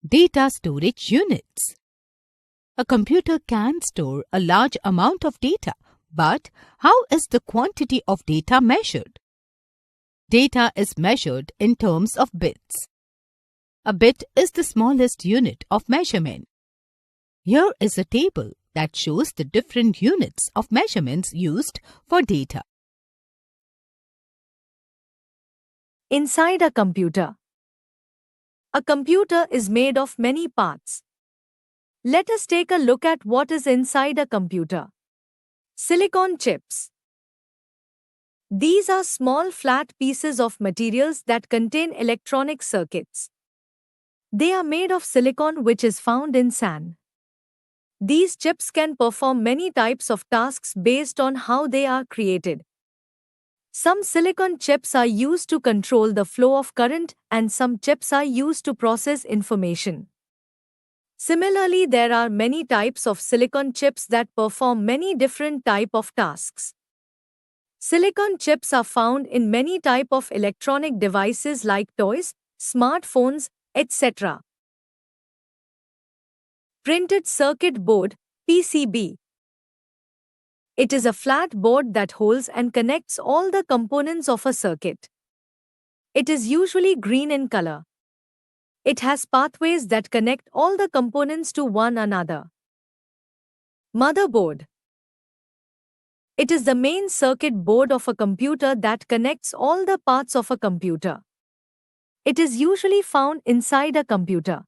Data storage units. A computer can store a large amount of data, but how is the quantity of data measured? Data is measured in terms of bits. A bit is the smallest unit of measurement. Here is a table that shows the different units of measurements used for data. Inside a computer. A computer is made of many parts. Let us take a look at what is inside a computer. Silicon chips. These are small flat pieces of materials that contain electronic circuits. They are made of silicon which is found in sand. These chips can perform many types of tasks based on how they are created. Some silicon chips are used to control the flow of current and some chips are used to process information. Similarly, there are many types of silicon chips that perform many different type of tasks. Silicon chips are found in many type of electronic devices like toys, smartphones, etc. Printed circuit board, PCB. It is a flat board that holds and connects all the components of a circuit. It is usually green in color. It has pathways that connect all the components to one another. Motherboard. It is the main circuit board of a computer that connects all the parts of a computer. It is usually found inside a computer.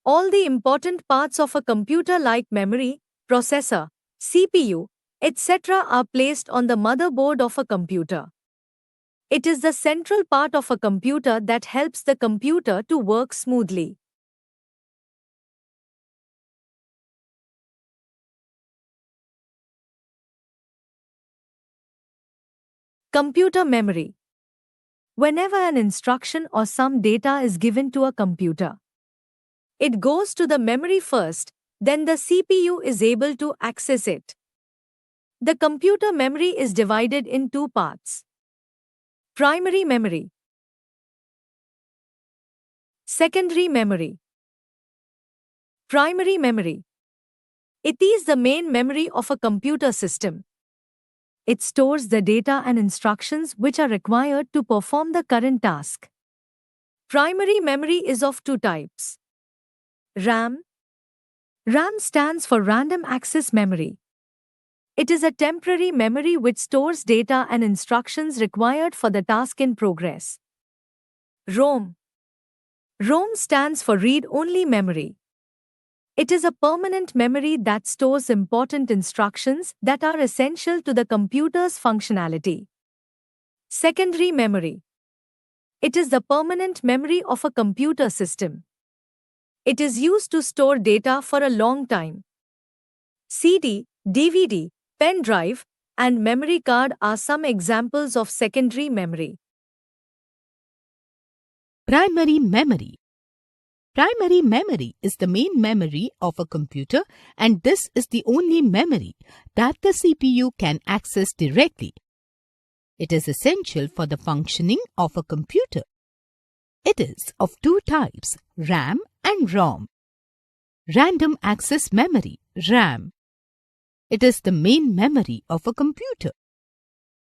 All the important parts of a computer like memory, processor, CPU, etc. are placed on the motherboard of a computer. It is the central part of a computer that helps the computer to work smoothly. Computer memory. Whenever an instruction or some data is given to a computer, it goes to the memory first, then the CPU is able to access it. The computer memory is divided in two parts. Primary memory. Secondary memory. Primary memory. It is the main memory of a computer system. It stores the data and instructions which are required to perform the current task. Primary memory is of two types. RAM. RAM stands for Random Access Memory. It is a temporary memory which stores data and instructions required for the task in progress. ROM. ROM stands for Read-Only Memory. It is a permanent memory that stores important instructions that are essential to the computer's functionality. Secondary memory. It is the permanent memory of a computer system. It is used to store data for a long time. CD, DVD, pen drive, and memory card are some examples of secondary memory. Primary memory. Primary memory is the main memory of a computer, and this is the only memory that the CPU can access directly. It is essential for the functioning of a computer. It is of two types, RAM and ROM. Random Access Memory, RAM. It is the main memory of a computer.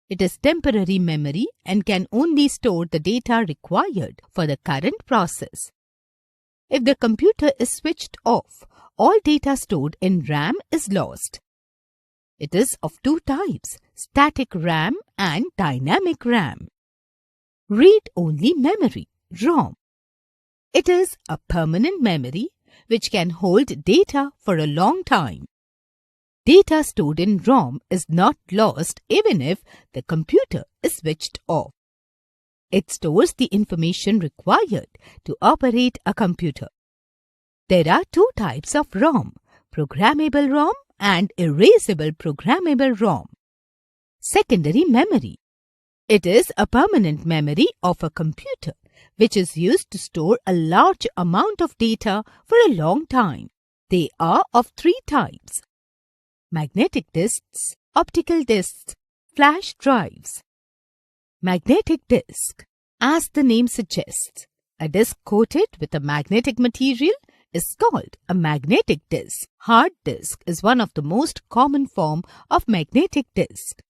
It is temporary memory and can only store the data required for the current process. If the computer is switched off, all data stored in RAM is lost. It is of two types, static RAM and dynamic RAM. Read-only memory, ROM. It is a permanent memory which can hold data for a long time. Data stored in ROM is not lost even if the computer is switched off. It stores the information required to operate a computer. There are two types of ROM, programmable ROM and erasable programmable ROM. Secondary memory. It is a permanent memory of a computer which is used to store a large amount of data for a long time. They are of three types: magnetic disks, optical disks, flash drives. Magnetic disk, as the name suggests, A disk coated with a magnetic material is called a magnetic disk. Hard disk is one of the most common form of magnetic disk.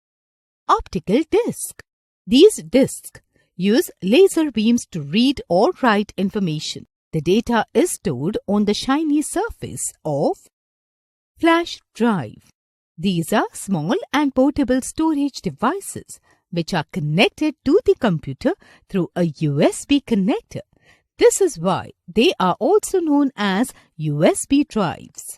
Optical disk. These disks use laser beams to read or write information. The data is stored on the shiny surface of flash drive. These are small and portable storage devices which are connected to the computer through a USB connector. This is why they are also known as USB drives.